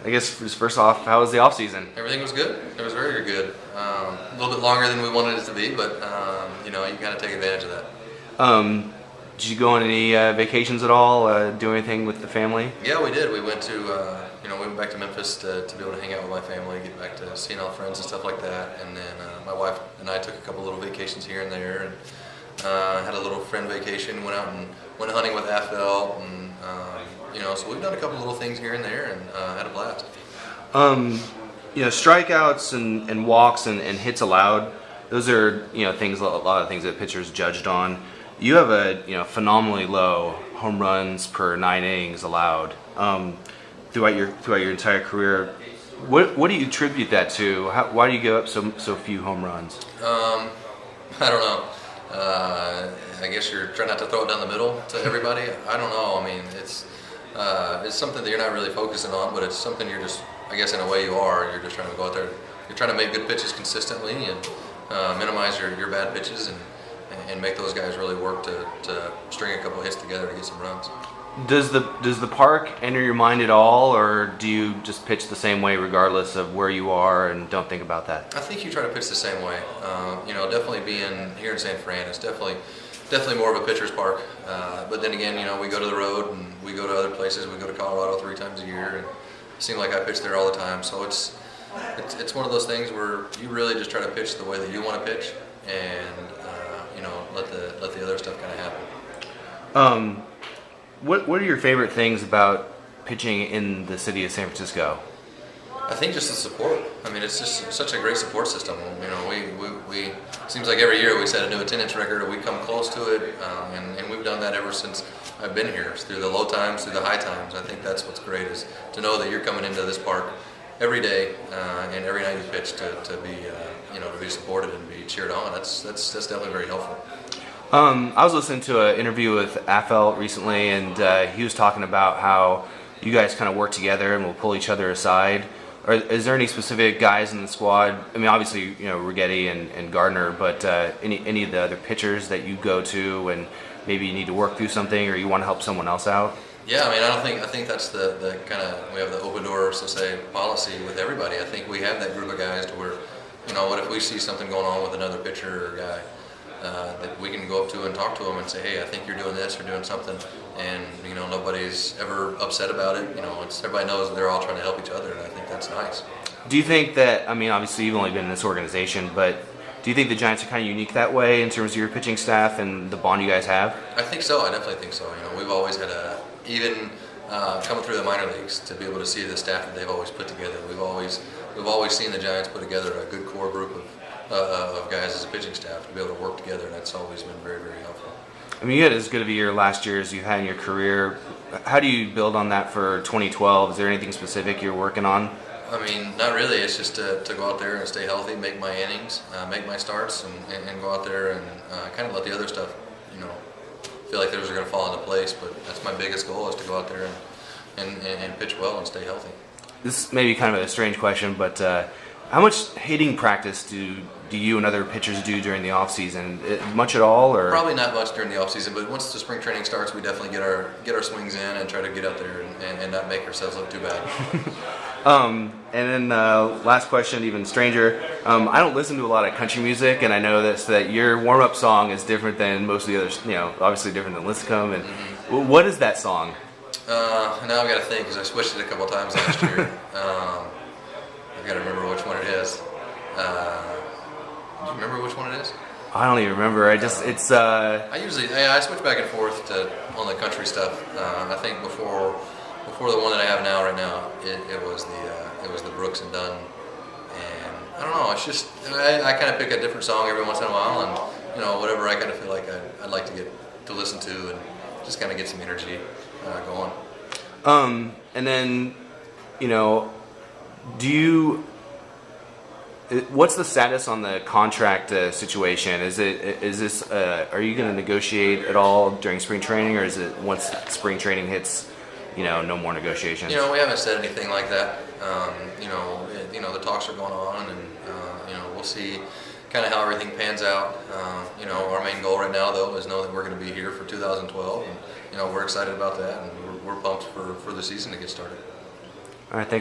I guess just first off, how was the off season? Everything was good. It was very good. A little bit longer than we wanted it to be, but you got to take advantage of that. Did you go on any vacations at all? Do anything with the family? Yeah, we did. We went to we went back to Memphis to be able to hang out with my family, get back to seeing all friends and stuff like that. And then my wife and I took a couple little vacations here and there, and had a little friend vacation. Went out and went hunting with Affel, and so we've done a couple little things here and there, and had a blast. Strikeouts and walks and hits allowed. Those are things, a lot of things that pitchers judged on. You have a phenomenally low home runs per 9 innings allowed throughout your entire career. What do you attribute that to? Why do you give up so few home runs? I don't know. I guess you're trying not to throw it down the middle to everybody. I don't know. I mean, it's something that you're not really focusing on, but it's something you're just, I guess in a way you are. You're just trying to go out there. You're trying to make good pitches consistently and minimize your bad pitches and make those guys really work to string a couple hits together to get some runs. Does the park enter your mind at all, or do you just pitch the same way regardless of where you are and don't think about that? I think you try to pitch the same way. Definitely being here in San Fran, it's definitely more of a pitcher's park. But then again, we go to the road and we go to other places. We go to Colorado 3 times a year, and it seems like I pitch there all the time. So it's one of those things where you really just try to pitch the way that you want to pitch, and let the other stuff kind of happen. What are your favorite things about pitching in the city of San Francisco? I think just the support. I mean, it's just such a great support system. We seems like every year we set a new attendance record, or we come close to it, and we've done that ever since I've been here, through the low times, through the high times. I think that's what's great, is to know that you're coming into this park every day and every night you pitch to be supported and be cheered on. That's definitely very helpful. I was listening to an interview with Affel recently, and he was talking about how you guys kind of work together and will pull each other aside. Is there any specific guys in the squad? I mean, obviously, Righetti and Gardner, but any of the other pitchers that you go to and maybe you need to work through something or you want to help someone else out? Yeah, I mean, I think that's the kind of, we have the open door, so say, policy with everybody. I think we have that group of guys to where, what if we see something going on with another pitcher or guy, that we can go up to and talk to them and say, hey, I think you're doing this or doing something, and nobody's ever upset about it. Everybody knows that they're all trying to help each other, and I think that's nice. Do you think that, I mean, obviously you've only been in this organization, but do you think the Giants are kind of unique that way in terms of your pitching staff and the bond you guys have? I think so. I definitely think so. We've always had even coming through the minor leagues, to be able to see the staff that they've always put together. We've always seen the Giants put together a good core group of guys as a pitching staff to be able to work together, and that's always been very, very helpful. I mean, you had as good of a year last year as you had in your career. How do you build on that for 2012? Is there anything specific you're working on? I mean, not really. It's just to go out there and stay healthy, make my innings, make my starts, and go out there and kind of let the other stuff, feel like those are going to fall into place. But that's my biggest goal, is to go out there and pitch well and stay healthy. This may be kind of a strange question, but how much hitting practice do you and other pitchers do during the off season? Much at all, or probably not much during the off season. But once the spring training starts, we definitely get our swings in and try to get out there and not make ourselves look too bad. And then last question, even stranger. I don't listen to a lot of country music, and I know that your warm up song is different than most of the others. Obviously different than Lipscomb. And what is that song? Now I've got to think, because I switched it a couple times last year. I've got to remember which one it is. Do you remember which one it is? I don't even remember. I switch back and forth on the country stuff. I think before the one that I have now, right now, it was the Brooks and Dunn. And I don't know. It's just I kind of pick a different song every once in a while, and whatever I kind of feel like I'd like to get to listen to and just kind of get some energy going. And then, what's the status on the contract situation? Are you going to negotiate at all during spring training, or is it once spring training hits, no more negotiations? We haven't said anything like that. The talks are going on, and we'll see kind of how everything pans out. Our main goal right now, though, is know that we're going to be here for 2012, and we're excited about that, and we're pumped for the season to get started. All right, thanks.